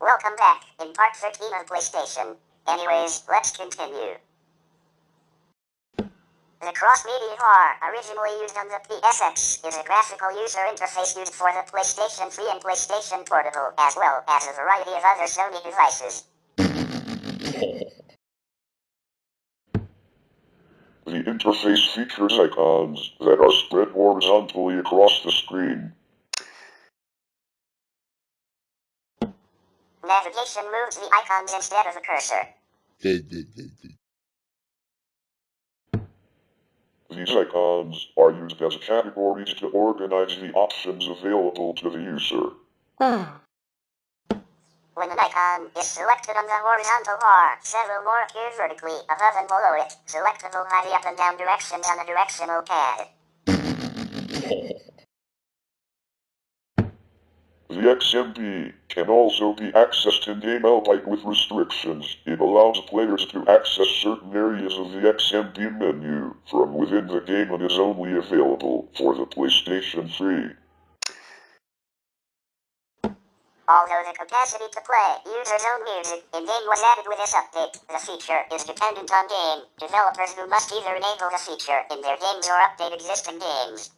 Welcome back, in part 13 of PlayStation. Anyways, let's continue. The cross-media bar, originally used on the PSX, is a graphical user interface used for the PlayStation 3 and PlayStation Portable, as well as a variety of other Sony devices. The interface features icons that are spread horizontally across the screen. Navigation moves the icons instead of a cursor. These icons are used as categories to organize the options available to the user. When an icon is selected on the horizontal bar, several more appear vertically, above and below it, selectable by the up and down directions on a directional pad. The XMB can also be accessed in-game albeit with restrictions. It allows players to access certain areas of the XMB menu from within the game and is only available for the PlayStation 3. Although the capacity to play users' own music in-game was added with this update, the feature is dependent on game developers who must either enable the feature in their games or update existing games.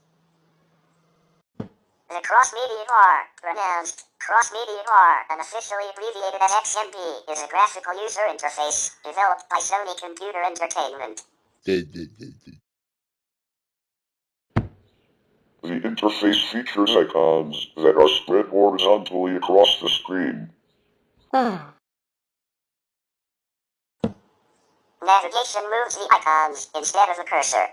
The cross-media bar, pronounced cross-media bar, and officially abbreviated as XMB, is a graphical user interface developed by Sony Computer Entertainment. The interface features icons that are spread horizontally across the screen. Navigation moves the icons instead of the cursor.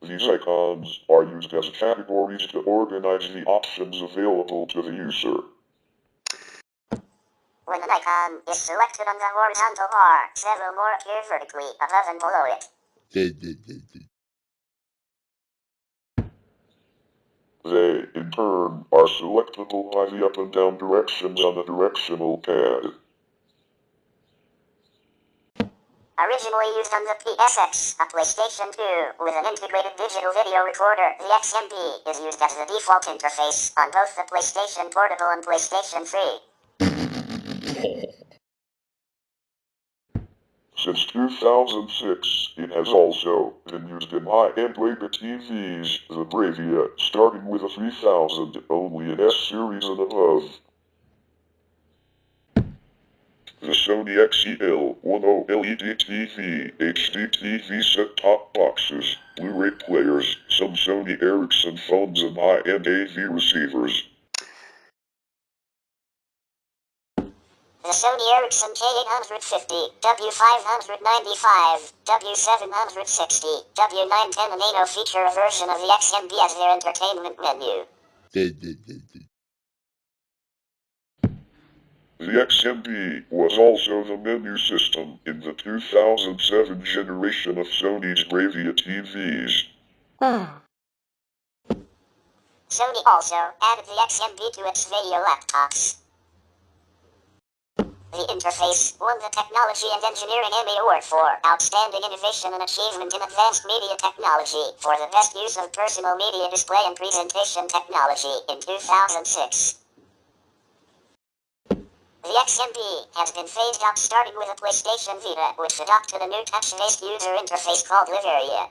These icons are used as categories to organize the options available to the user. When an icon is selected on the horizontal bar, several more appear vertically, above and below it. They, in turn, are selectable by the up and down directions on the directional pad. Originally used on the PSX, a PlayStation 2, with an integrated digital video recorder, the XMB is used as the default interface on both the PlayStation Portable and PlayStation 3. Since 2006, it has also been used in high-end Lega TVs, the Bravia, starting with a 3000 only in S-series and above. The Sony XEL10 LED TV, HD TV set-top boxes, Blu-ray players, some Sony Ericsson phones and high-end AV receivers. The Sony Ericsson K850, W595, W760, W910 and ANO feature a version of the XMB as their entertainment menu. The XMB was also the menu system in the 2007 generation of Sony's Bravia TVs. Sony also added the XMB to its video laptops. The interface won the Technology and Engineering Emmy Award for Outstanding Innovation and Achievement in Advanced Media Technology for the best use of personal media display and presentation technology in 2006. The XMB has been phased out starting with a PlayStation Vita, which adopted a new touch-based user interface called Liveria.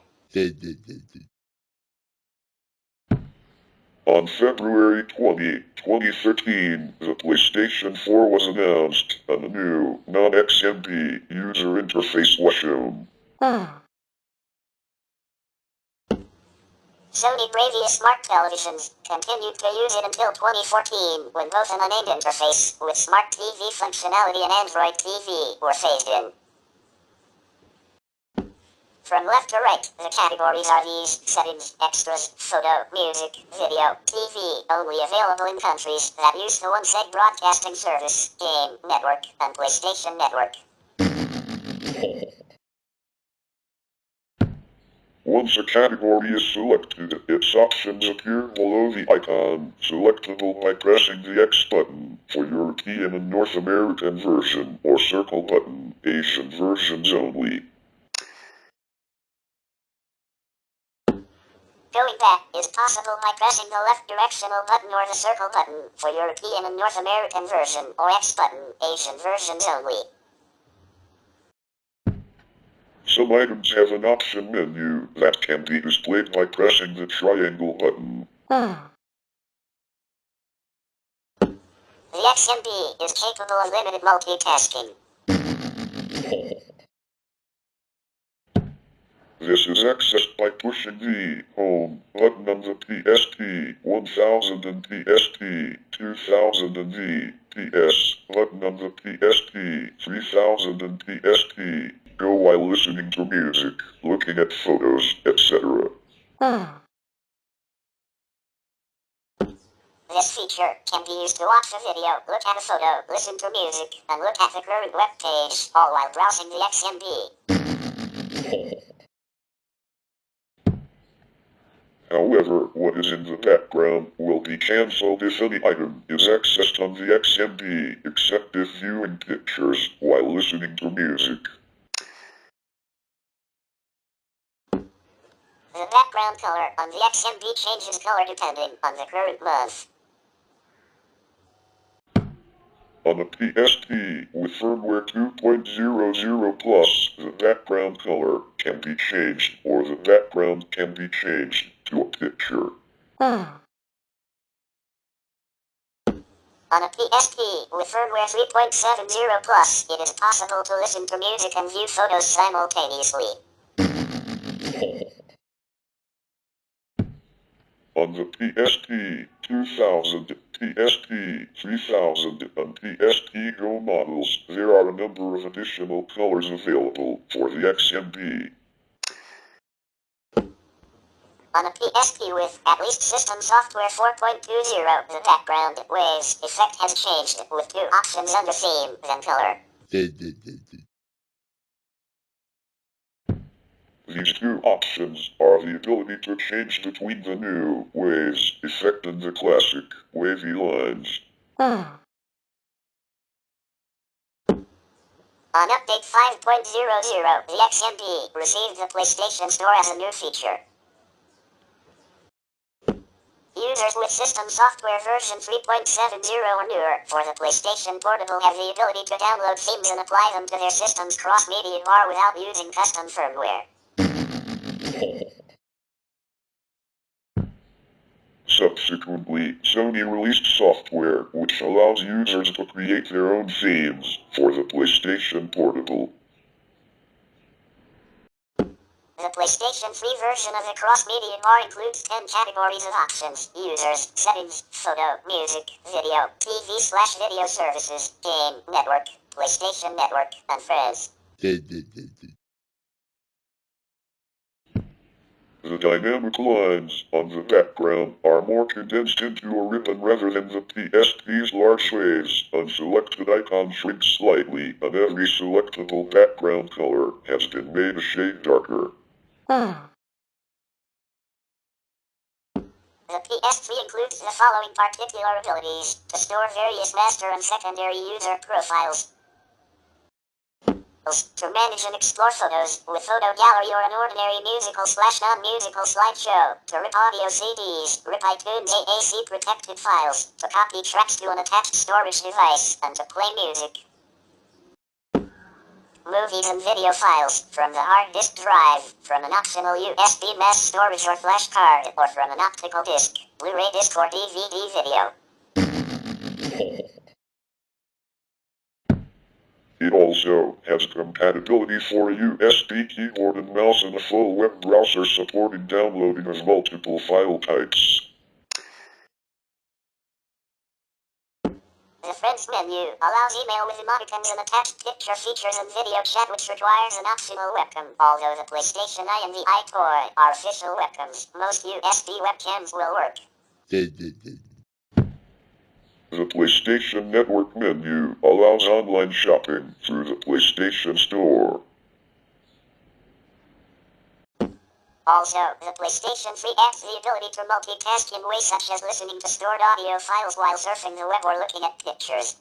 On February 20, 2013, the PlayStation 4 was announced, and a new, non-XMB user interface was shown. Sony Bravia smart televisions continued to use it until 2014, when both an unnamed interface with Smart TV functionality and Android TV were phased in. From left to right, the categories are these: settings, extras, photo, music, video, TV, only available in countries that use the OneSeg broadcasting service, Game Network, and PlayStation Network. Once a category is selected, its options appear below the icon, selectable by pressing the X button for European and North American version, or circle button, Asian versions only. Going back is possible by pressing the left directional button or the circle button for European and North American version, or X button, Asian versions only. Some items have an option menu that can be displayed by pressing the triangle button. The XMB is capable of limited multitasking. This is accessed by pushing the Home button on the PSP 1000 and PSP 2000 and the PS button on the PSP 3000 and PSP. Go while listening to music, looking at photos, etc. This feature can be used to watch a video, look at a photo, listen to music, and look at the current web page, all while browsing the XMB. However, what is in the background will be cancelled if any item is accessed on the XMB, except if viewing pictures while listening to music. The background color on the XMB changes color depending on the current month. On the PSP with firmware 2.00 plus, the background color can be changed, or the background can be changed to a picture. On a PSP with firmware 3.70 plus, it is possible to listen to music and view photos simultaneously. On the PSP 2000, PSP 3000, and PSP Go models, there are a number of additional colors available for the XMB. On a PSP with at least system software 4.20, the background waves effect has changed with two options under theme, then color. These two options are the ability to change between the new waves effect and the classic wavy lines. On update 5.00, the XMB received the PlayStation Store as a new feature. Users with system software version 3.70 or newer for the PlayStation Portable have the ability to download themes and apply them to their system's cross-media bar without using custom firmware. Subsequently, Sony released software which allows users to create their own themes for the PlayStation Portable. The PlayStation 3 version of the cross-media bar includes 10 categories of options: users, settings, photo, music, video, TV/video services, game, network, PlayStation Network, and friends. The dynamic lines on the background are more condensed into a ribbon rather than the PSP's large waves. Unselected icons shrink slightly, and every selectable background color has been made a shade darker. The PS3 includes the following particular abilities: to store various master and secondary user profiles, to manage and explore photos with photo gallery or an ordinary musical/non-musical slideshow, to rip audio CDs, rip iTunes AAC protected files, to copy tracks to an attached storage device, and to play music, movies and video files from the hard disk drive, from an optional USB mass storage or flash card, or from an optical disc, Blu-ray disc or DVD video. It also has compatibility for a USB keyboard and mouse and a full web browser supporting downloading of multiple file types. The Friends menu allows email with emoticons and attached picture features and video chat, which requires an optional webcam. Although the PlayStation Eye and the iToy are official webcams, most USB webcams will work. The PlayStation Network menu allows online shopping through the PlayStation Store. Also, the PlayStation 3 adds the ability to multitask in ways such as listening to stored audio files while surfing the web or looking at pictures.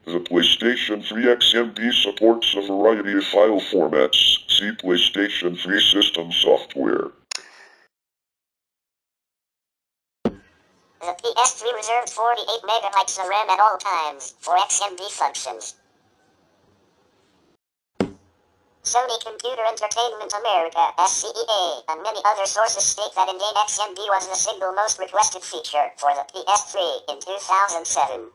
The PlayStation 3 XMB supports a variety of file formats, See PlayStation 3 system software. The PS3 reserved 48 megabytes of RAM at all times for XMB functions. Sony Computer Entertainment America, SCEA, and many other sources state that in-game XMB was the single most requested feature for the PS3 in 2007.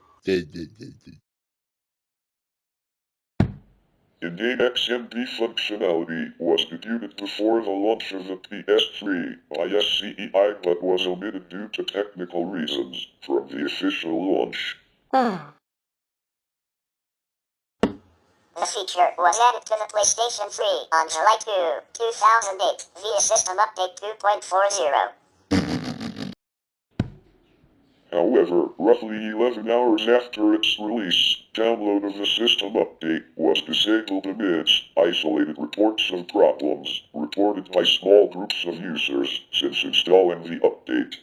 In-game XMB functionality was debuted before the launch of the PS3 by SCEI but was omitted due to technical reasons from the official launch. The feature was added to the PlayStation 3 on July 2, 2008 via System Update 2.40. However, roughly 11 hours after its release, download of the system update was disabled amidst isolated reports of problems reported by small groups of users since installing the update.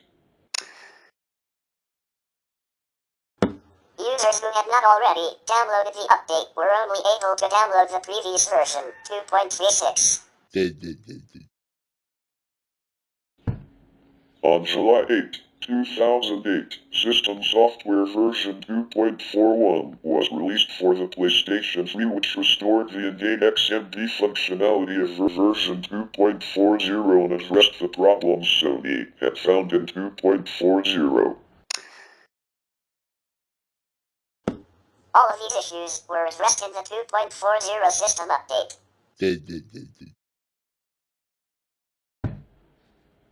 Users who had not already downloaded the update were only able to download the previous version, 2.36. On July 8, 2008, System Software version 2.41 was released for the PlayStation 3, which restored the in-game XMB functionality of version 2.40 and addressed the problems Sony had found in 2.40. All of these issues were addressed in the 2.40 system update.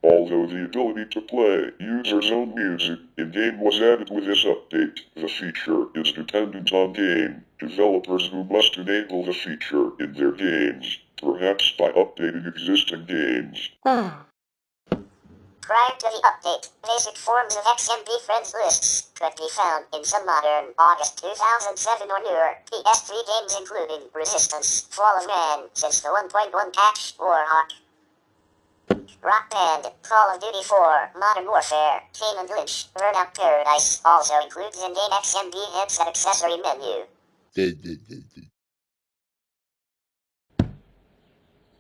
Although the ability to play users' own music in-game was added with this update, the feature is dependent on game developers who must enable the feature in their games, perhaps by updating existing games. Prior to the update, basic forms of XMB friends lists could be found in some modern August 2007 or newer PS3 games including Resistance, Fall of Man, since the 1.1 patch, Warhawk, Rock Band, Call of Duty 4, Modern Warfare, Kane and Lynch, Burnout Paradise also includes in-game XMB headset accessory menu.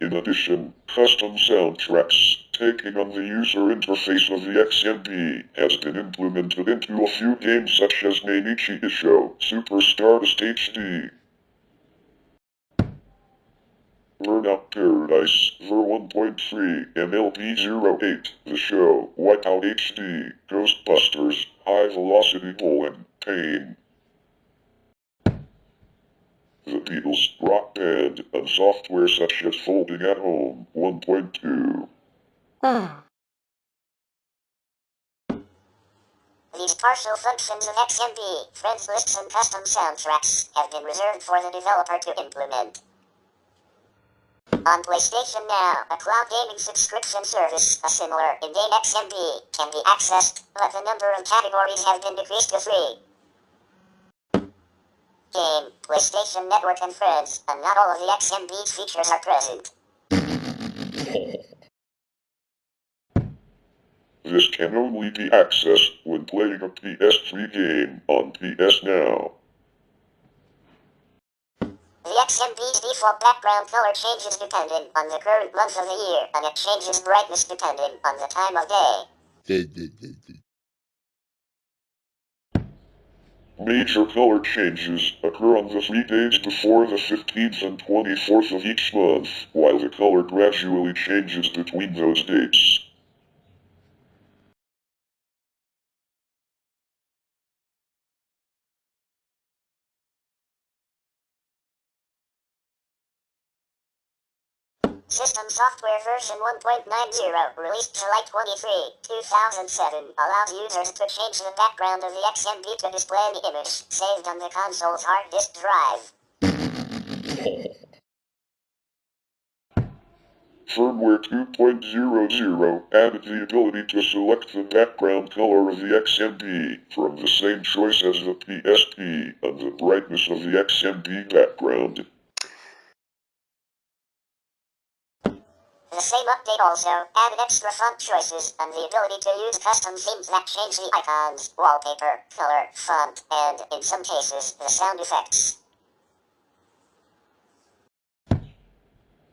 In addition, custom soundtracks taking on the user interface of the XMB has been implemented into a few games such as Mainichi Isho, Super Stardust HD, Burnout Paradise, Ver 1.3, MLB-08, The Show, Wipeout HD, Ghostbusters, High Velocity Bowling, Pain, The Beatles, Rock Band, and software such as Folding at Home, 1.2. These partial functions of XMB, friends lists and custom soundtracks have been reserved for the developer to implement. On PlayStation Now, a cloud gaming subscription service, a similar in-game XMB, can be accessed, but the number of categories have been decreased to 3. Game, PlayStation Network and Friends, and not all of the XMB features are present. This can only be accessed when playing a PS3 game on PS Now. The XMB's default background color changes depending on the current month of the year, and it changes brightness depending on the time of day. Major color changes occur on the 3 days before the 15th and 24th of each month, while the color gradually changes between those dates. System Software version 1.90, released July 23, 2007, allows users to change the background of the XMB to display the image saved on the console's hard disk drive. Firmware 2.00 added the ability to select the background color of the XMB from the same choice as the PSP and the brightness of the XMB background. The same update also added extra font choices and the ability to use custom themes that change the icons, wallpaper, color, font, and, in some cases, the sound effects.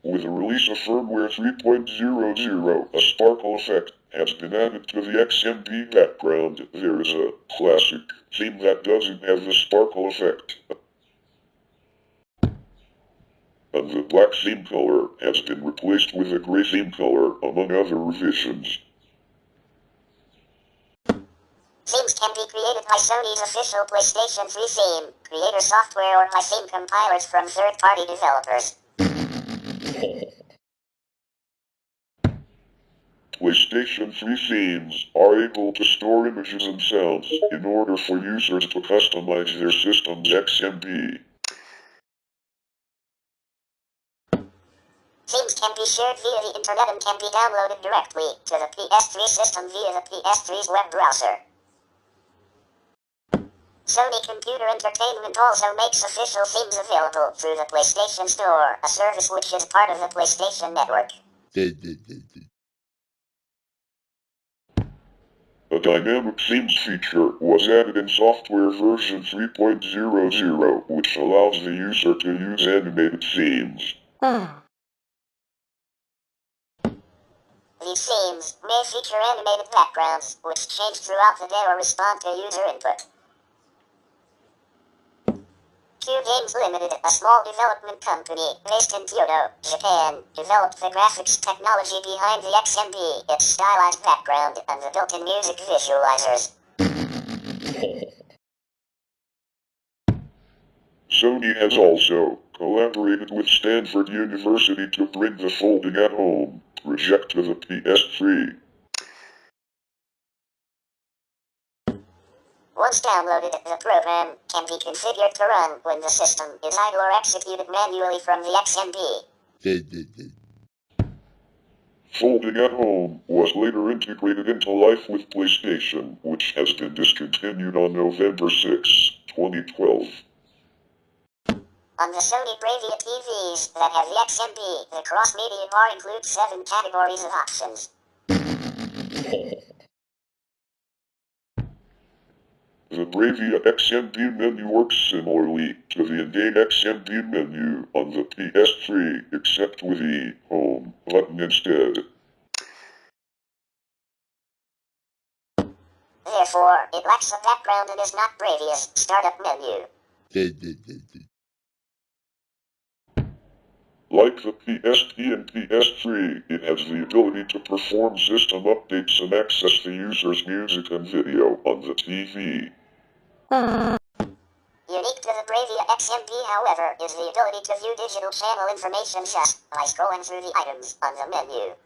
With the release of firmware 3.00, a sparkle effect has been added to the XMB background. There is a classic theme that doesn't have the sparkle effect, and the black theme color has been replaced with a gray theme color, among other revisions. Themes can be created by Sony's official PlayStation 3 theme, creator software, or by theme compilers from third-party developers. PlayStation 3 themes are able to store images and sounds in order for users to customize their system's XMB. Themes can be shared via the internet and can be downloaded directly to the PS3 system via the PS3's web browser. Sony Computer Entertainment also makes official themes available through the PlayStation Store, a service which is part of the PlayStation Network. A dynamic themes feature was added in software version 3.00, which allows the user to use animated themes. These themes may feature animated backgrounds, which change throughout the day or respond to user input. Q Games Limited, a small development company based in Kyoto, Japan, developed the graphics technology behind the XMB, its stylized background, and the built-in music visualizers. Sony has also collaborated with Stanford University to bring the folding at home project to the PS3. Once downloaded, the program can be configured to run when the system is idle or executed manually from the XMB. Folding at home was later integrated into life with PlayStation, which has been discontinued on November 6, 2012. On the Sony Bravia TVs that have the XMB, the cross-media bar includes 7 categories of options. The Bravia XMB menu works similarly to the in-game XMB menu on the PS3, except with the Home button instead. Therefore, it lacks a background and is not Bravia's startup menu. Like the PSP and PS3, it has the ability to perform system updates and access the user's music and video on the TV. Unique to the Bravia XMB, however, is the ability to view digital channel information just by scrolling through the items on the menu.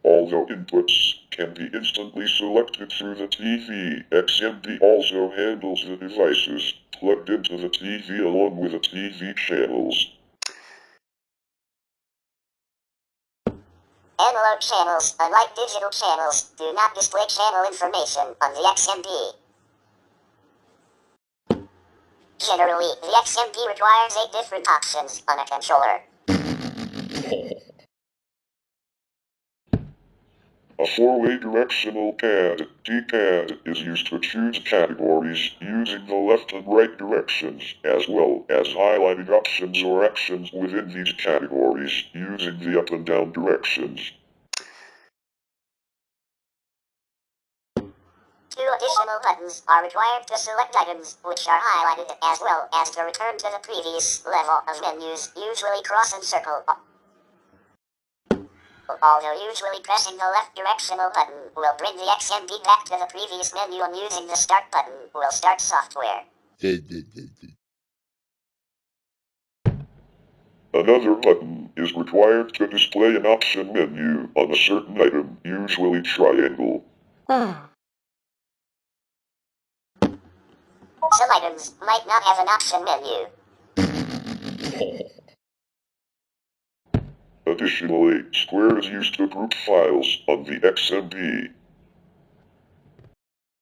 Although inputs can be instantly selected through the TV, XMB also handles the devices plugged into the TV along with the TV channels. Analog channels, unlike digital channels, do not display channel information on the XMB. Generally, the XMB requires 8 different options on a controller. A 4-way directional pad, D-pad, is used to choose categories using the left and right directions, as well as highlighting options or actions within these categories using the up and down directions. 2 additional buttons are required to select items, which are highlighted, as well as to return to the previous level of menus, usually cross and circle. Although usually pressing the left directional button will bring the XMB back to the previous menu, and using the start button will start software. Another button is required to display an option menu on a certain item, usually triangle. Some items might not have an option menu. Additionally, square is used to group files on the XMB.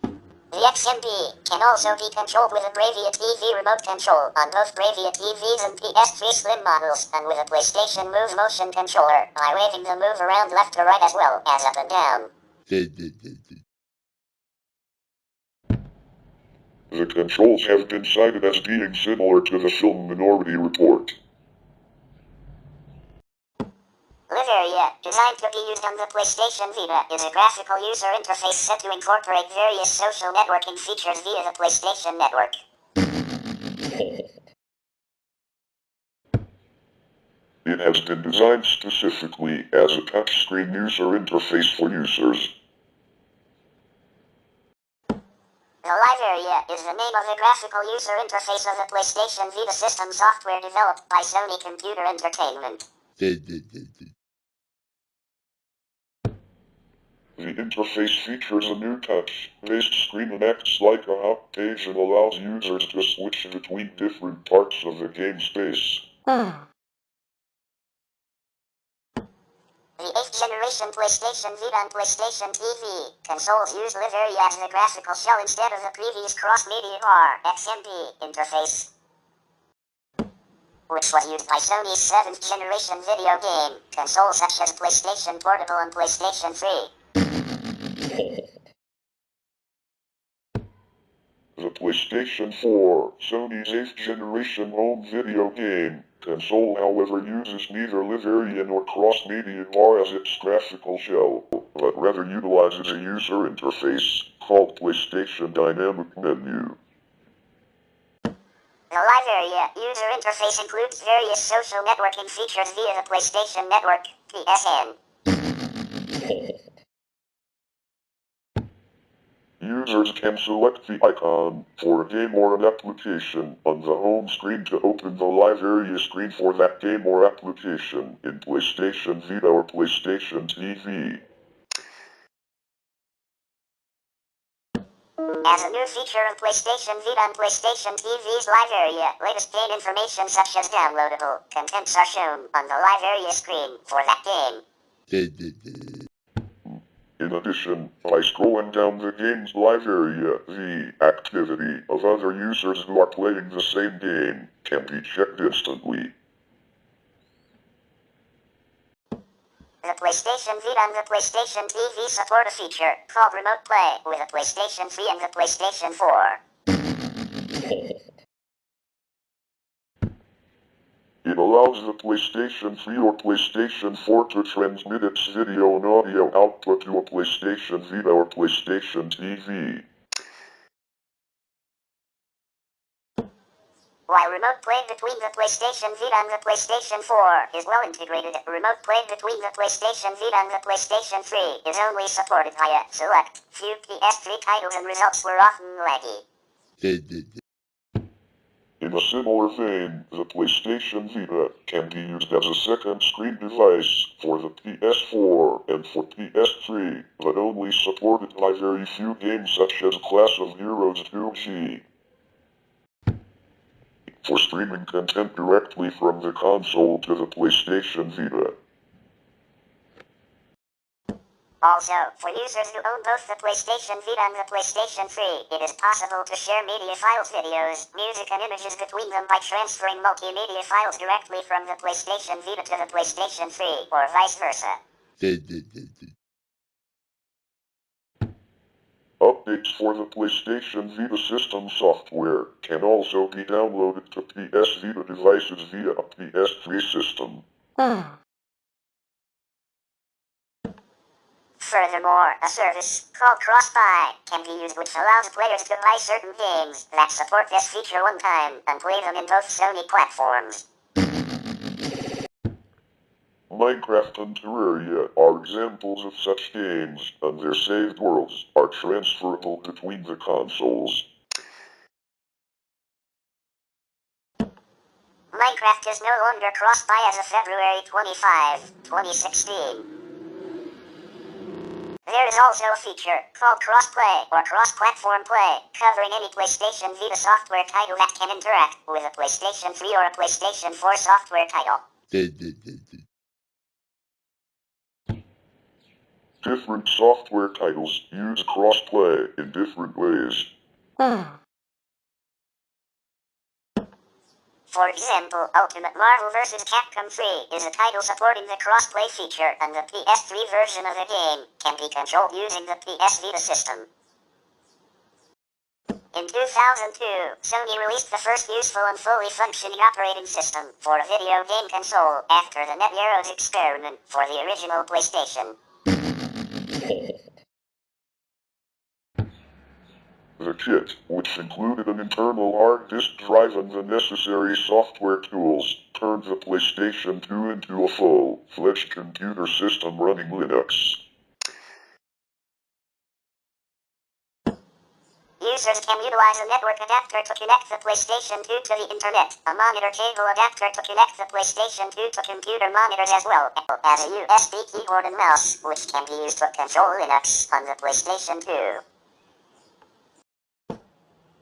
The XMB can also be controlled with a Bravia TV remote control on both Bravia TVs and PS3 Slim models, and with a PlayStation Move motion controller by waving the move around left to right as well as up and down. The controls have been cited as being similar to the film Minority Report. Live Area, designed to be used on the PlayStation Vita, is a graphical user interface set to incorporate various social networking features via the PlayStation Network. It has been designed specifically as a touchscreen user interface for users. The Live Area is the name of the graphical user interface of the PlayStation Vita system software developed by Sony Computer Entertainment. The interface features a new touch-based screen and acts like a hub page and allows users to switch between different parts of the game space. The 8th generation PlayStation Vita and PlayStation TV consoles use Live Area as the graphical shell instead of the previous cross-media XMP interface, which was used by Sony's 7th generation video game consoles such as PlayStation Portable and PlayStation 3. The PlayStation 4, Sony's 8th generation home video game console, however, uses neither Live Area nor cross-media bar as its graphical shell, but rather utilizes a user interface called PlayStation Dynamic Menu. The Live Area user interface includes various social networking features via the PlayStation Network, PSN. Users can select the icon for a game or an application on the home screen to open the Live Area screen for that game or application in PlayStation Vita or PlayStation TV. As a new feature of PlayStation Vita and PlayStation TV's Live Area, latest game information such as downloadable contents are shown on the Live Area screen for that game. In addition, by scrolling down the game's Live Area, the activity of other users who are playing the same game can be checked instantly. The PlayStation Vita and the PlayStation TV support a feature called Remote Play with the PlayStation 3 and the PlayStation 4. It allows the PlayStation 3 or PlayStation 4 to transmit its video and audio output to a PlayStation Vita or PlayStation TV. While Remote Play between the PlayStation Vita and the PlayStation 4 is well integrated, Remote Play between the PlayStation Vita and the PlayStation 3 is only supported via select few PS3 titles and results were often laggy. In a similar vein, the PlayStation Vita can be used as a second screen device for the PS4 and for PS3, but only supported by very few games such as Class of Heroes 2G. For streaming content directly from the console to the PlayStation Vita. Also, for users who own both the PlayStation Vita and the PlayStation 3, it is possible to share media files, videos, music and images between them by transferring multimedia files directly from the PlayStation Vita to the PlayStation 3, or vice versa. Updates for the PlayStation Vita system software can also be downloaded to PS Vita devices via a PS3 system. Furthermore, a service called Cross-Buy can be used, which allows players to buy certain games that support this feature one time and play them in both Sony platforms. Minecraft and Terraria are examples of such games, and their saved worlds are transferable between the consoles. Minecraft is no longer cross-buy as of February 25, 2016. There is also a feature called Cross-Play or Cross-Platform Play, covering any PlayStation Vita software title that can interact with a PlayStation 3 or a PlayStation 4 software title. Different software titles use cross-play in different ways. For example, Ultimate Marvel vs. Capcom 3 is a title supporting the cross-play feature, and the PS3 version of the game can be controlled using the PS Vita system. In 2002, Sony released the first useful and fully functioning operating system for a video game console after the NetHeroes experiment for the original PlayStation. The kit, which included an internal hard disk drive and the necessary software tools, turned the PlayStation 2 into a full-fledged computer system running Linux. Users can utilize a network adapter to connect the PlayStation 2 to the internet, a monitor cable adapter to connect the PlayStation 2 to computer monitors as well as a USB keyboard and mouse, which can be used to control Linux on the PlayStation 2.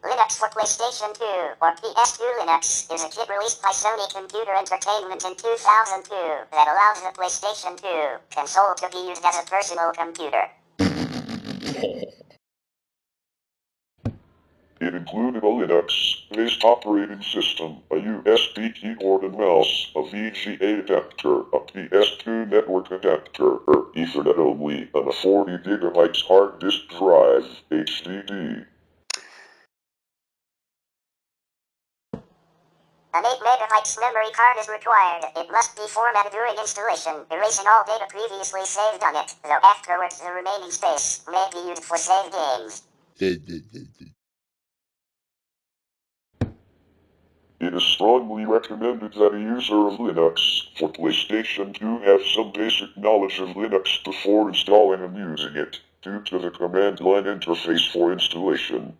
Linux for PlayStation 2, or PS2 Linux, is a kit released by Sony Computer Entertainment in 2002 that allows the PlayStation 2 console to be used as a personal computer. It included a Linux-based operating system, a USB keyboard and mouse, a VGA adapter, a PS2 network adapter, or Ethernet only, and a 40 GB hard disk drive, HDD. An 8 MB memory card is required. It must be formatted during installation, erasing all data previously saved on it, though afterwards the remaining space may be used for saved games. It is strongly recommended that a user of Linux for PlayStation 2 have some basic knowledge of Linux before installing and using it, due to the command line interface for installation.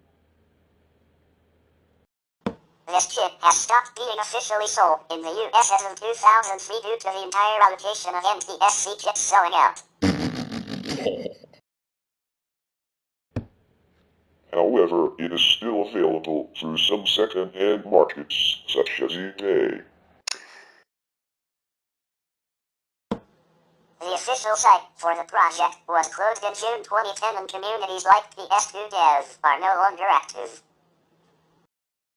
This kit has stopped being officially sold in the US as of 2003 due to the entire allocation of NTSC kits selling out. However, it is still available through some second-hand markets, such as eBay. The official site for the project was closed in June 2010 and communities like PS2 Dev are no longer active.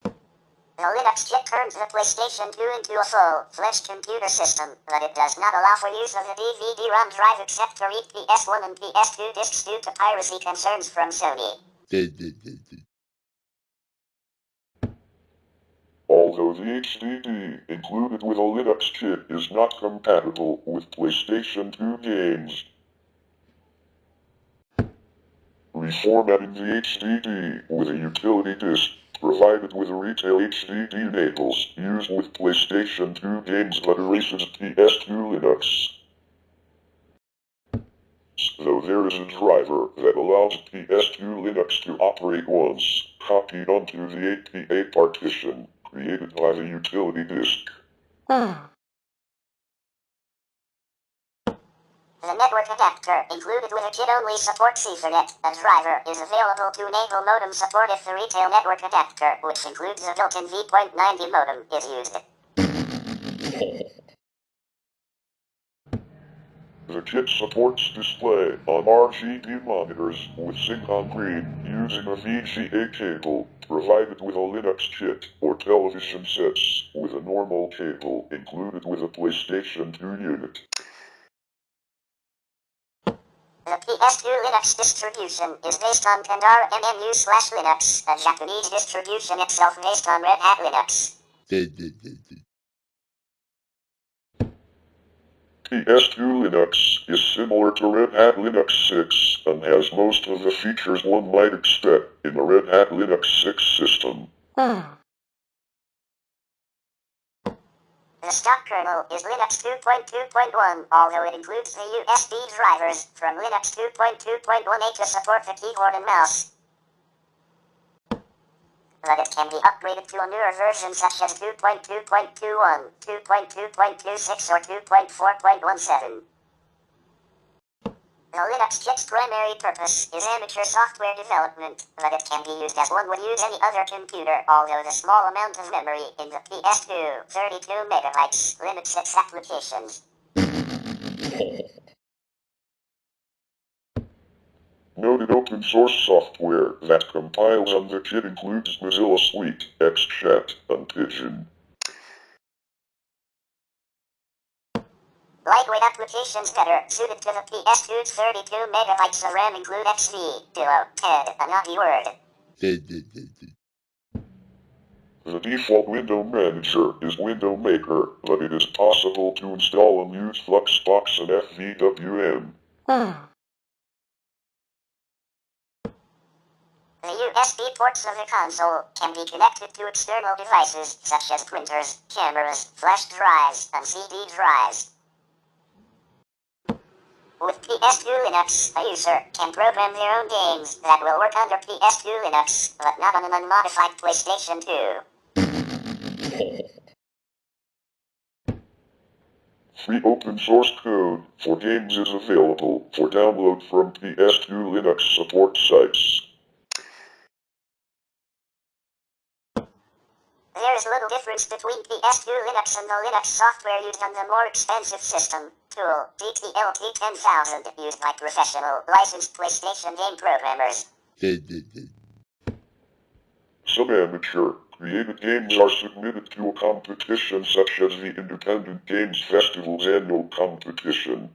The Linux kit turns the PlayStation 2 into a full-fledged computer system, but it does not allow for use of the DVD-ROM drive except to read PS1 and PS2 discs due to piracy concerns from Sony. Although the HDD included with a Linux kit is not compatible with PlayStation 2 games, reformatting the HDD with a utility disk provided with a retail HDD enables use with PlayStation 2 games but erases PS2 Linux. Though there is a driver that allows PS2 Linux to operate once, copied onto the APA partition created by the utility disk. The network adapter, included with a kit, only supports Ethernet. A driver is available to enable modem support if the retail network adapter, which includes a built-in V.90 modem, is used. The kit supports display on RGB monitors with sync on green using a VGA cable provided with a Linux kit or television sets with a normal cable included with a PlayStation 2 unit. The PS2 Linux distribution is based on TaBNWNE/Linux, a Japanese distribution itself based on Red Hat Linux. PS2 Linux is similar to Red Hat Linux 6 and has most of the features one might expect in a Red Hat Linux 6 system. The stock kernel is Linux 2.2.1, although it includes the USB drivers from Linux 2.2.1a to support the keyboard and mouse. But it can be upgraded to a newer version such as 2.2.21, 2.2.26, or 2.4.17. The Linux kit's primary purpose is amateur software development, but it can be used as one would use any other computer, although the small amount of memory in the PS2, 32 MB, limits its applications. Noted open source software that compiles on the kit includes Mozilla Suite, XChat, and Pigeon. Lightweight applications better suited to the PS2's 32 MB of RAM include XV, Duo, TED, and AviWord. The default window manager is Window Maker, but it is possible to install and use Fluxbox and FVWN. The USB ports of the console can be connected to external devices such as printers, cameras, flash drives, and CD drives. With PS2 Linux, a user can program their own games that will work under PS2 Linux, but not on an unmodified PlayStation 2. Free open source code for games is available for download from PS2 Linux support sites. There is little difference between PS2 Linux and the Linux software used on the more expensive system. Tool TTLT10000 used by professional, licensed PlayStation game programmers. Some amateur created games are submitted to a competition such as the Independent Games Festival's annual competition.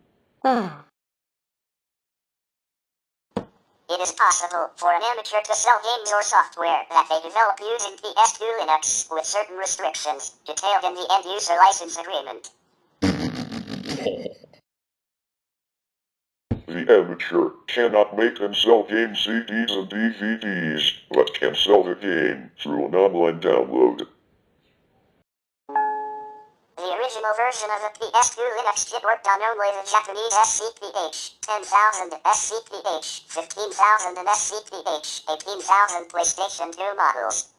It is possible for an amateur to sell games or software that they develop using PS2 Linux with certain restrictions, detailed in the end-user license agreement. The amateur cannot make and sell game CDs and DVDs, but can sell the game through an online download. The original version of the PS2 Linux kit worked on only the Japanese SCPH 10,000, SCPH 15,000, and SCPH 18,000 PlayStation 2 models.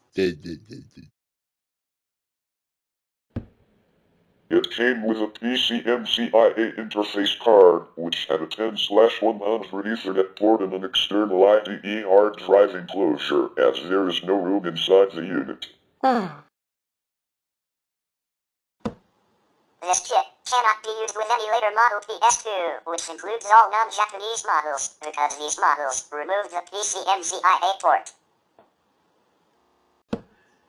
It came with a PCMCIA interface card, which had a 10/100 Ethernet port and an external IDE hard drive enclosure, as there is no room inside the unit. This kit cannot be used with any later model PS2, which includes all non-Japanese models, because these models removed the PCMCIA port.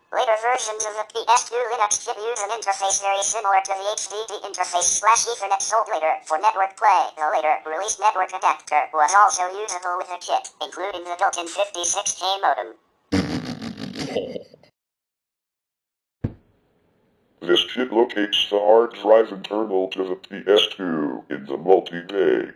Later versions of the PS2 Linux kit use an interface very similar to the HDD interface /Ethernet sold later for network play. The later released network adapter was also usable with the kit, including the built-in 56K modem. This kit locates the hard drive internal to the PS2 in the multi-bay.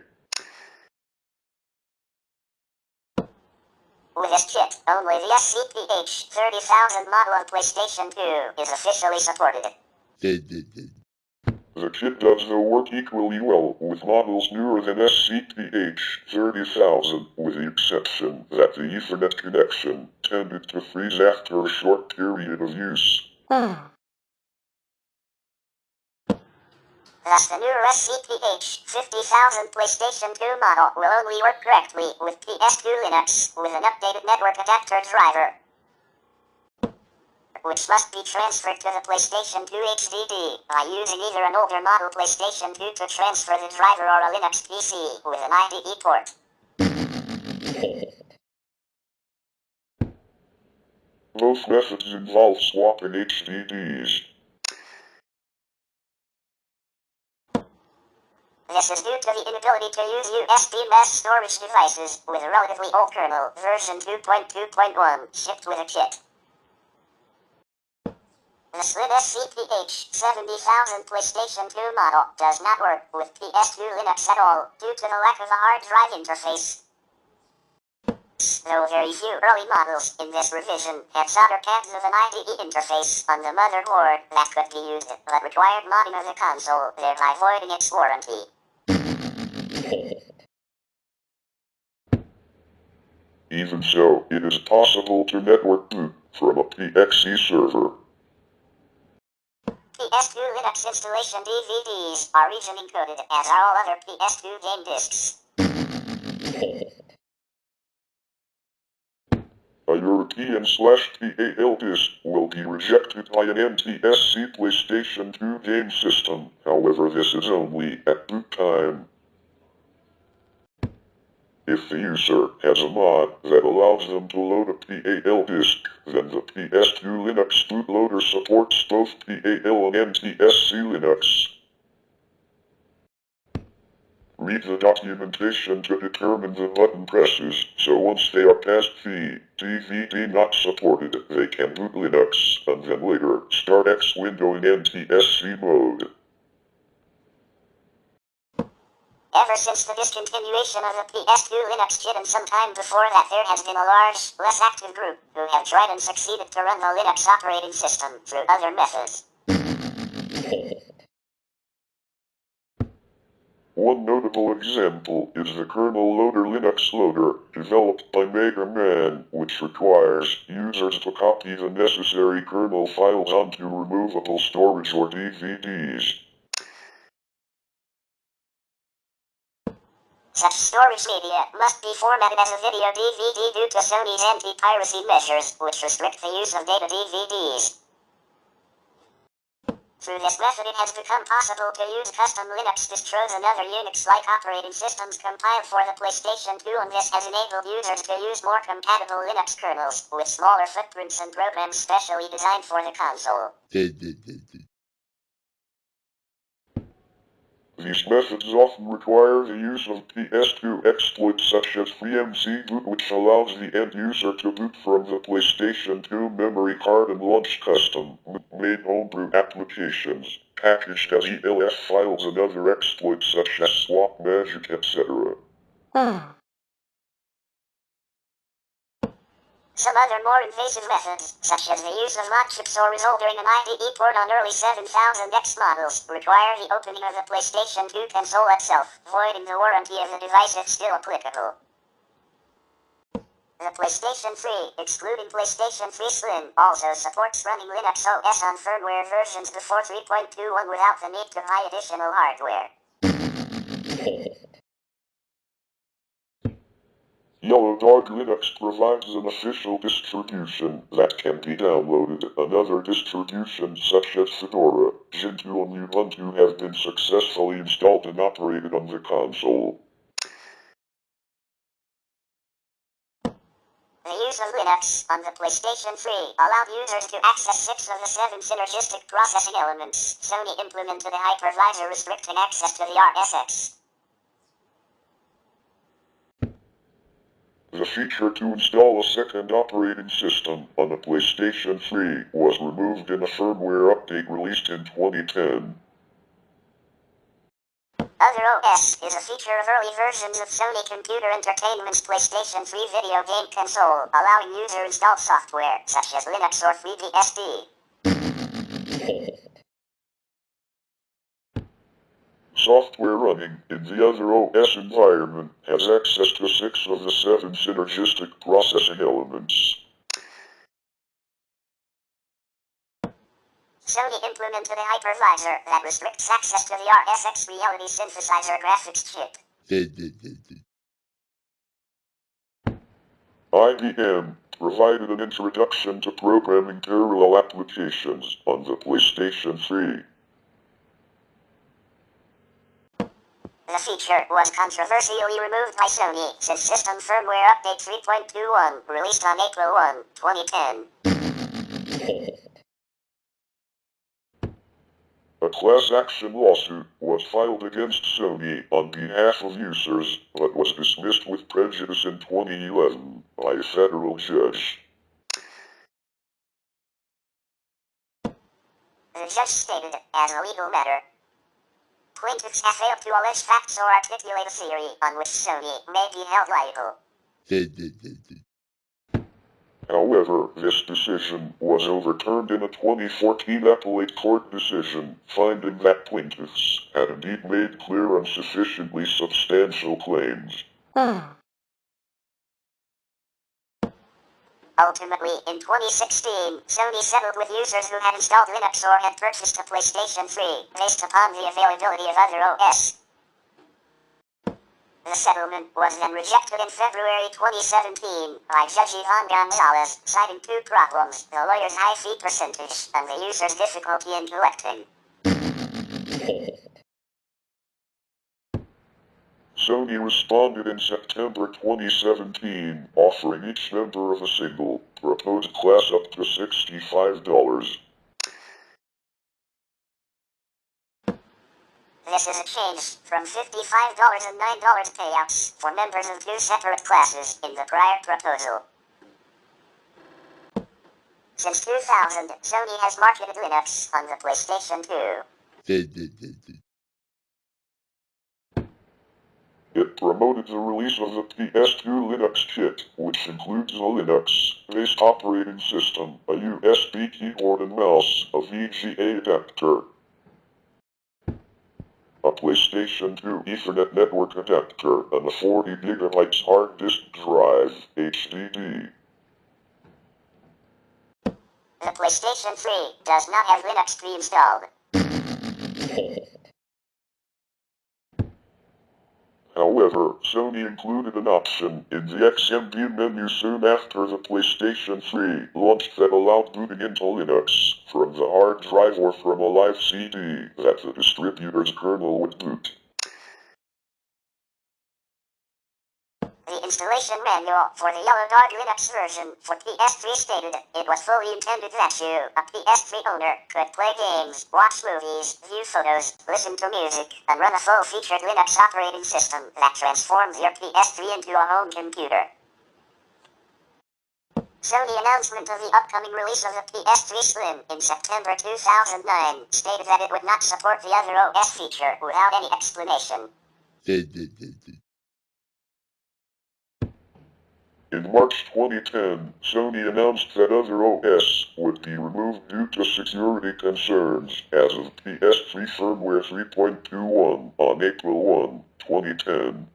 With this kit, only the SCPH 30,000 model of PlayStation 2 is officially supported. The kit does though work equally well with models newer than SCPH 30,000, with the exception that the Ethernet connection tended to freeze after a short period of use. Thus, the newer SCPH 50,000 PlayStation 2 model will only work correctly with PS2 Linux with an updated network adapter driver, which must be transferred to the PlayStation 2 HDD by using either an older model PlayStation 2 to transfer the driver or a Linux PC with an IDE port. Both methods involve swapping HDDs. This is due to the inability to use USB mass storage devices with a relatively old kernel, version 2.2.1, shipped with a kit. The Slim SCPH 70,000 PlayStation 2 model does not work with PS2 Linux at all due to the lack of a hard drive interface. Though very few early models in this revision had solder pads of an IDE interface on the motherboard that could be used, but required modding of the console, thereby voiding its warranty. Even so, it is possible to network boot from a PXE server. PS2 Linux installation DVDs are region encoded, as are all other PS2 game discs. A European/PAL disc will be rejected by an NTSC PlayStation 2 game system, however this is only at boot time. If the user has a mod that allows them to load a PAL disk, then the PS2 Linux bootloader supports both PAL and NTSC Linux. Read the documentation to determine the button presses, so once they are past the DVD not supported, they can boot Linux, and then later start X window in NTSC mode. Ever since the discontinuation of the PS2 Linux kit and sometime before that, there has been a large, less active group who have tried and succeeded to run the Linux operating system through other methods. One notable example is the kernel loader Linux loader, developed by Mega Man, which requires users to copy the necessary kernel files onto removable storage or DVDs. Such storage media must be formatted as a video DVD due to Sony's anti-piracy measures, which restrict the use of data DVDs. Through this method, it has become possible to use custom Linux distros and other Unix-like operating systems compiled for the PlayStation 2, and this has enabled users to use more compatible Linux kernels, with smaller footprints and programs specially designed for the console. These methods often require the use of PS2 exploits such as FreeMC boot, which allows the end user to boot from the PlayStation 2 memory card and launch custom-made homebrew applications, packaged as ELF files and other exploits such as swap magic, etc. Some other more invasive methods, such as the use of mod chips or resolving an IDE port on early 7000X models, require the opening of the PlayStation 2 console itself, voiding the warranty of the device if still applicable. The PlayStation 3, excluding PlayStation 3 Slim, also supports running Linux OS on firmware versions before 3.21 without the need to buy additional hardware. Yellow Dog Linux provides an official distribution that can be downloaded. Another distributions such as Fedora, Gentoo, and Ubuntu have been successfully installed and operated on the console. The use of Linux on the PlayStation 3 allowed users to access 6 of the 7 synergistic processing elements. Sony implemented a hypervisor restricting access to the RSX. The feature to install a second operating system on a PlayStation 3 was removed in a firmware update released in 2010. Other OS is a feature of early versions of Sony Computer Entertainment's PlayStation 3 video game console, allowing user-installed software, such as Linux or FreeBSD. Software running in the other OS environment has access to 6 of the 7 synergistic processing elements. Sony implemented a hypervisor that restricts access to the RSX Reality Synthesizer graphics chip. IBM provided an introduction to programming parallel applications on the PlayStation 3. The feature was controversially removed by Sony since System Firmware Update 3.21, released on April 1, 2010. A class action lawsuit was filed against Sony on behalf of users, but was dismissed with prejudice in 2011 by a federal judge. The judge stated, as a legal matter, plaintiffs have failed to allege facts or articulate a theory on which Sony may be held liable. However, this decision was overturned in a 2014 appellate court decision, finding that plaintiffs had indeed made clear and sufficiently substantial claims. Ultimately, in 2016, Sony settled with users who had installed Linux or had purchased a PlayStation 3, based upon the availability of other OS. The settlement was then rejected in February 2017 by Judge Ivan Gonzalez, citing 2 problems: the lawyer's high fee percentage and the user's difficulty in collecting. Sony responded in September 2017, offering each member of a single, proposed class up to $65. The This is a change from $55 and $9 payouts for members of two separate classes in the prior proposal. Since 2000, Sony has marketed Linux on the PlayStation 2. It promoted the release of the PS2 Linux kit, which includes a Linux-based operating system, a USB keyboard and mouse, a VGA adapter, a PlayStation 2 Ethernet network adapter, and a 40 GB hard disk drive, HDD. The PlayStation 3 does not have Linux pre-installed. However, Sony included an option in the XMB menu soon after the PlayStation 3 launched that allowed booting into Linux from the hard drive or from a live CD that the distributor's kernel would boot. The installation manual for the Yellow Dog Linux version for PS3 stated it was fully intended that you, a PS3 owner, could play games, watch movies, view photos, listen to music, and run a full-featured Linux operating system that transforms your PS3 into a home computer. Sony announcement of the upcoming release of the PS3 Slim in September 2009 stated that it would not support the Other OS feature without any explanation. In March 2010, Sony announced that Other OS would be removed due to security concerns as of PS3 firmware 3.21 on April 1, 2010.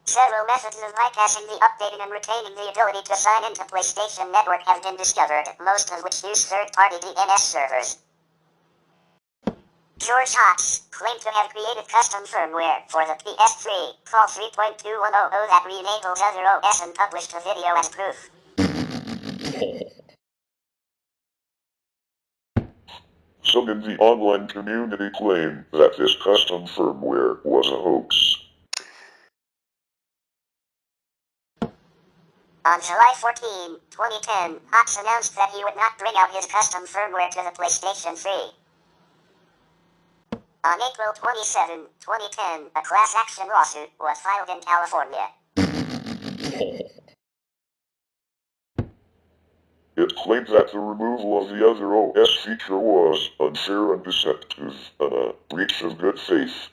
Several methods of bypassing the updating and retaining the ability to sign into PlayStation Network have been discovered, most of which use third-party DNS servers. George Hotz claimed to have created custom firmware for the PS3 called 3.2100 that re-enables Other OS and published a video as proof. Some in the online community claim that this custom firmware was a hoax. On July 14, 2010, Hotz announced that he would not bring out his custom firmware to the PlayStation 3. On April 27, 2010, a class action lawsuit was filed in California. It claimed that the removal of the Other OS feature was unfair and deceptive, and a breach of good faith.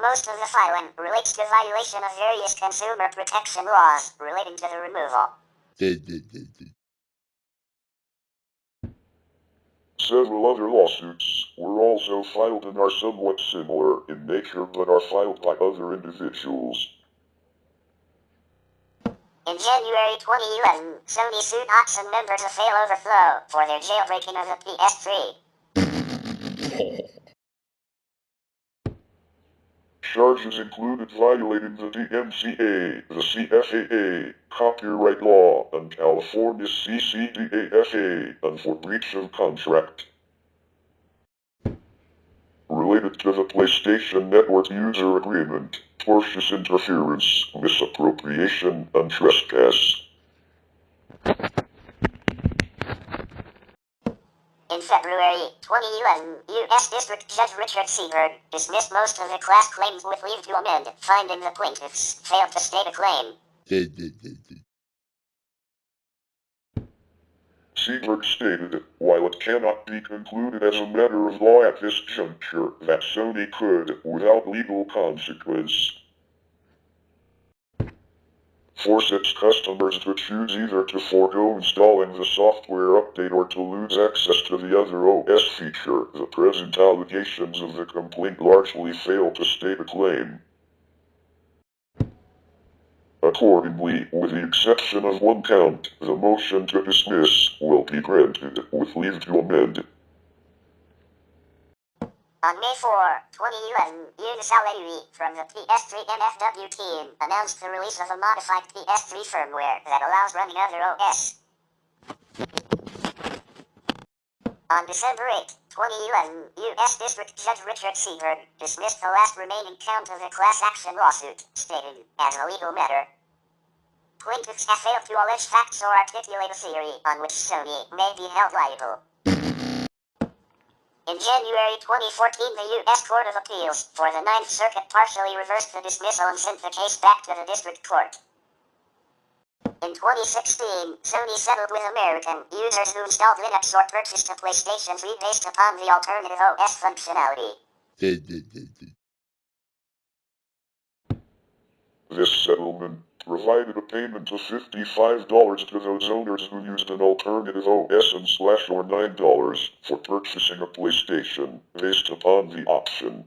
Most of the filing relates to violation of various consumer protection laws relating to the removal. Several other lawsuits were also filed and are somewhat similar in nature but are filed by other individuals. In January 2011, Sony sued Hotz and members of Fail Overflow for their jailbreaking of the PS3. Charges included violating the DMCA, the CFAA, copyright law, and California's CCDAFA, and for breach of contract. Related to the PlayStation Network user agreement, tortious interference, misappropriation, and trespass. In February 2011, U.S. District Judge Richard Seaberg dismissed most of the class claims with leave to amend, finding the plaintiffs failed to state a claim. Seaberg stated, while it cannot be concluded as a matter of law at this juncture that Sony could, without legal consequence, force its customers to choose either to forego installing the software update or to lose access to the Other OS feature, the present allegations of the complaint largely fail to state a claim. Accordingly, with the exception of one count, the motion to dismiss will be granted with leave to amend. On May 4, 2011, Unisalary from the PS3 NFW team announced the release of a modified PS3 firmware that allows running Other OS. On December 8, 2011, U.S. District Judge Richard Seaberg dismissed the last remaining count of the class action lawsuit, stating, as a legal matter, Plaintiffs have failed to allege facts or articulate a theory on which Sony may be held liable. In January 2014, the U.S. Court of Appeals for the Ninth Circuit partially reversed the dismissal and sent the case back to the district court. In 2016, Sony settled with American users who installed Linux or purchased a PlayStation 3 based upon the alternative OS functionality. This settlement provided a payment of $55 to those owners who used an alternative OS and or $9 for purchasing a PlayStation based upon the option.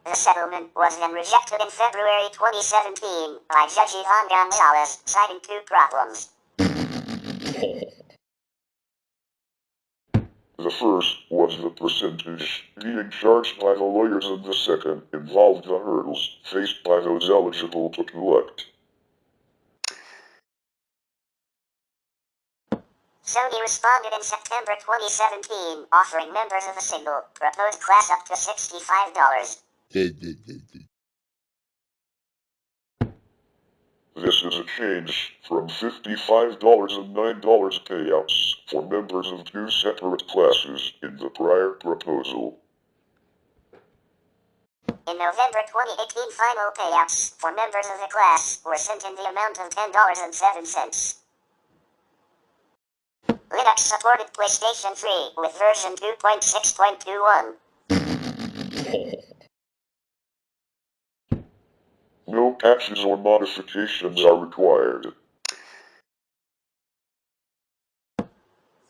The settlement was then rejected in February 2017 by Judge Ivan Gonzalez, citing two problems. The first was the percentage being charged by the lawyers, and the second involved the hurdles faced by those eligible to collect. Sony responded in September 2017, offering members of a single proposed class up to $65. This is a change from $55 and $9 payouts for members of two separate classes in the prior proposal. In November 2018, final payouts for members of the class were sent in the amount of $10.07. Linux supported PlayStation 3 with version 2.6.21. No patches or modifications are required.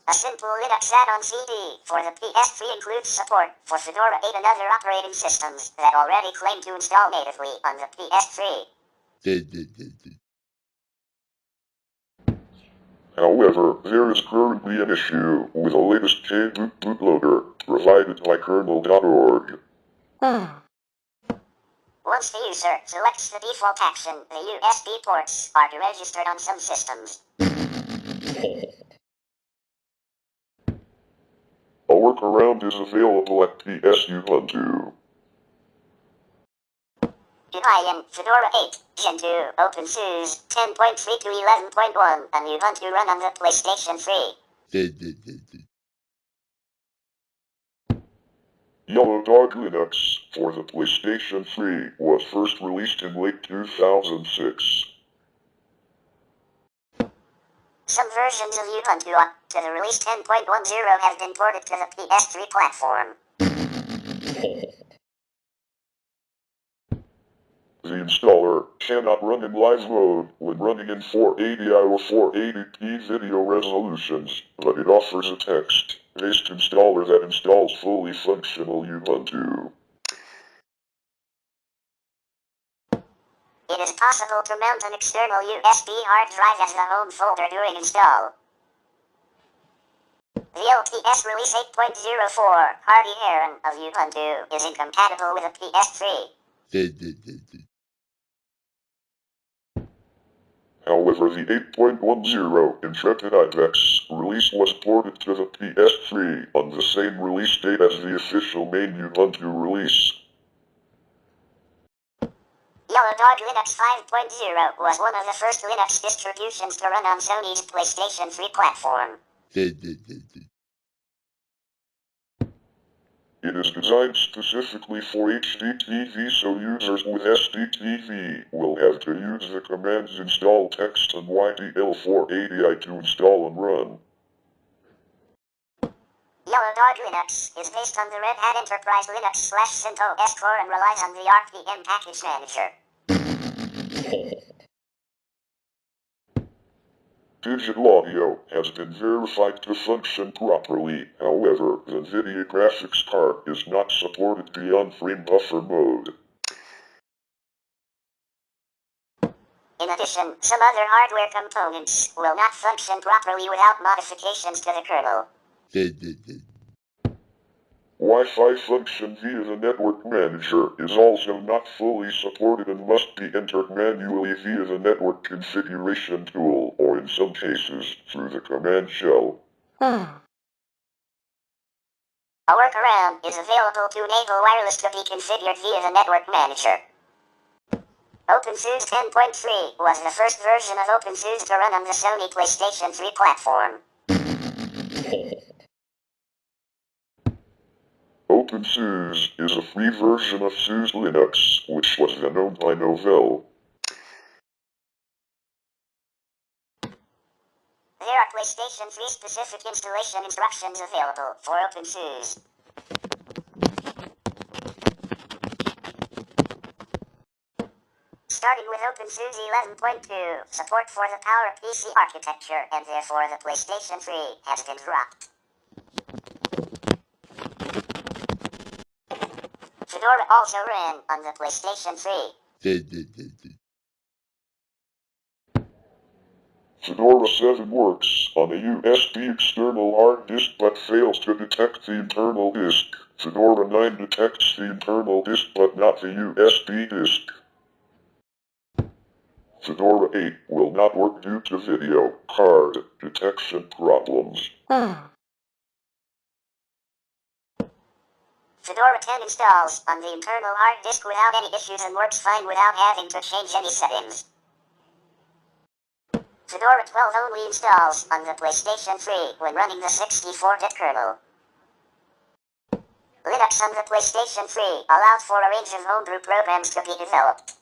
A simple Linux add-on CD for the PS3 includes support for Fedora 8 and other operating systems that already claim to install natively on the PS3. However, there is currently an issue with the latest KBoot bootloader provided by kernel.org. Once the user selects the default action, the USB ports are deregistered on some systems. A workaround is available at PSUbuntu. Debian, Fedora 8, Gen 2, OpenSUSE, 10.3 to 11.1, and Ubuntu run on the PlayStation 3. Yellow Dog Linux for the PlayStation 3 was first released in late 2006. Some versions of Ubuntu up to the release 10.10 have been ported to the PS3 platform. The installer cannot run in live mode when running in 480i or 480p video resolutions, but it offers a text-based installer that installs fully functional Ubuntu. It is possible to mount an external USB hard drive as the home folder during install. The LTS release 8.04 Hardy Heron of Ubuntu is incompatible with a PS3. However, the 8.10 Intrepid Ibex release was ported to the PS3 on the same release date as the official main Ubuntu release. Yellow Dog Linux 5.0 was one of the first Linux distributions to run on Sony's PlayStation 3 platform. It is designed specifically for HDTV, so users with SDTV will have to use the commands install text and YDL480i to install and run. Yellow Dog Linux is based on the Red Hat Enterprise Linux /CentOS core and relies on the RPM package manager. Digital audio has been verified to function properly. However, the NVIDIA graphics card is not supported beyond frame buffer mode. In addition, some other hardware components will not function properly without modifications to the kernel. Wi-Fi function via the network manager is also not fully supported and must be entered manually via the network configuration tool, or in some cases, through the command shell. A workaround is available to enable wireless to be configured via the network manager. OpenSUSE 10.3 was the first version of OpenSUSE to run on the Sony PlayStation 3 platform. OpenSUSE is a free version of SUSE Linux, which was then owned by Novell. There are PlayStation 3 specific installation instructions available for OpenSUSE. Starting with OpenSUSE 11.2, support for the PowerPC architecture and therefore the PlayStation 3 has been dropped. Fedora also ran on the PlayStation 3. Fedora 7 works on a USB external hard disk but fails to detect the internal disk. Fedora 9 detects the internal disk but not the USB disk. Fedora 8 will not work due to video card detection problems. Fedora 10 installs on the internal hard disk without any issues and works fine without having to change any settings. Fedora 12 only installs on the PlayStation 3 when running the 64-bit kernel. Linux on the PlayStation 3 allows for a range of homebrew programs to be developed.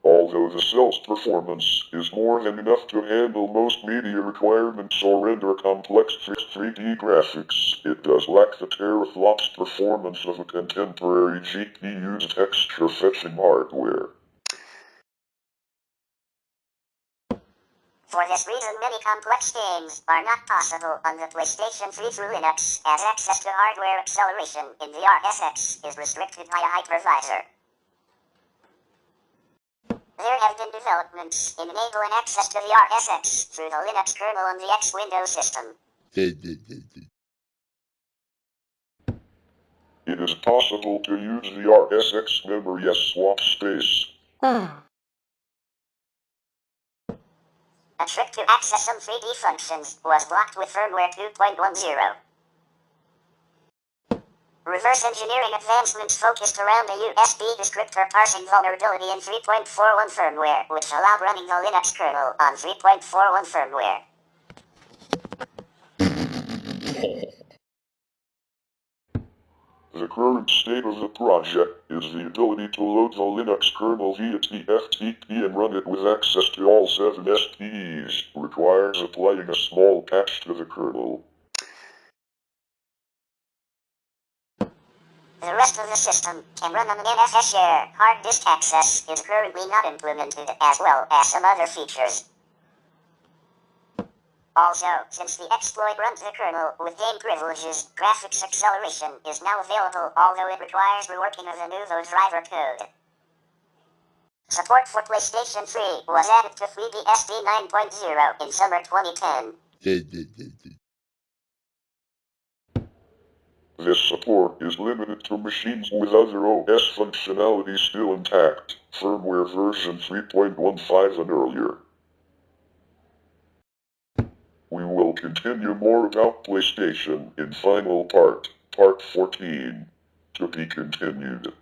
Although the cell's performance is more than enough to handle most media requirements or render complex 3D graphics, it does lack the teraflops performance of a contemporary GPU's texture fetching hardware. For this reason, many complex games are not possible on the PlayStation 3 through Linux, as access to hardware acceleration in the RSX is restricted by a hypervisor. There have been developments in enabling access to the RSX through the Linux kernel on the X Windows system. It is possible to use the RSX memory as swap space. A trick to access some 3D functions was blocked with firmware 2.10. Reverse engineering advancements focused around the USB descriptor parsing vulnerability in 3.41 firmware, which allowed running the Linux kernel on 3.41 firmware. The current state of the project is the ability to load the Linux kernel via TFTP and run it with access to all 7 SPEs. Requires applying a small patch to the kernel. The rest of the system can run on an NFS share. Hard disk access is currently not implemented, as well as some other features. Also, since the exploit runs the kernel with game privileges, graphics acceleration is now available, although it requires reworking of the Nouveau driver code. Support for PlayStation 3 was added to FreeBSD 9.0 in summer 2010. This support is limited to machines with other OS functionality still intact, firmware version 3.15 and earlier. We will continue more about PlayStation in final part, part 14, to be continued.